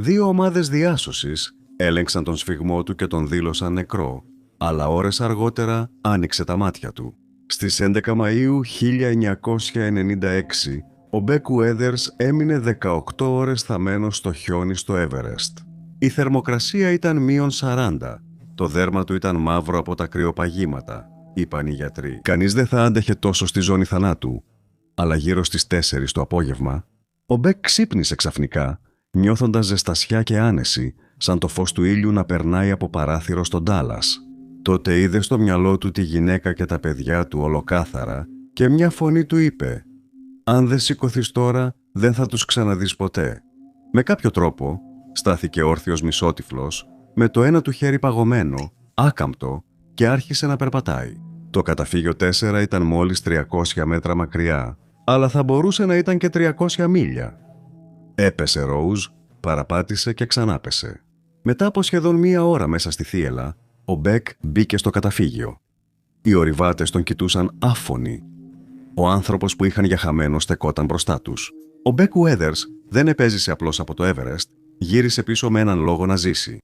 Δύο ομάδες διάσωσης έλεγξαν τον σφυγμό του και τον δήλωσαν νεκρό, αλλά ώρες αργότερα άνοιξε τα μάτια του. Στις 11 Μαΐου 1996, ο Μπεκ Ουέδερς έμεινε 18 ώρες θαμμένος στο χιόνι στο Έβερεστ. Η θερμοκρασία ήταν -40. Το δέρμα του ήταν μαύρο από τα κρυοπαγήματα, είπαν οι γιατροί. Κανείς δεν θα άντεχε τόσο στη ζώνη θανάτου. Αλλά γύρω στις 4 το απόγευμα, ο Μπεκ ξύπνησε ξαφνικά, νιώθοντας ζεστασιά και άνεση, σαν το φως του ήλιου να περνάει από παράθυρο στον Ντάλλας. Τότε είδε στο μυαλό του τη γυναίκα και τα παιδιά του ολοκάθαρα και μια φωνή του είπε «Αν δεν σηκωθείς τώρα, δεν θα τους ξαναδείς ποτέ». Με κάποιο τρόπο, στάθηκε όρθιος μισότυφλος, με το ένα του χέρι παγωμένο, άκαμπτο και άρχισε να περπατάει. Το καταφύγιο 4 ήταν μόλις 300 μέτρα μακριά, αλλά θα μπορούσε να ήταν και 300 μίλια. Έπεσε Ρόουζ, παραπάτησε και ξανάπεσε. Μετά από σχεδόν μία ώρα μέσα στη θύελλα, ο Μπεκ μπήκε στο καταφύγιο. Οι ορειβάτες τον κοιτούσαν άφωνοι. Ο άνθρωπος που είχαν για χαμένο στεκόταν μπροστά τους. Ο Μπεκ Ουέδερς δεν επέζησε απλώς από το Έβερεστ, γύρισε πίσω με έναν λόγο να ζήσει.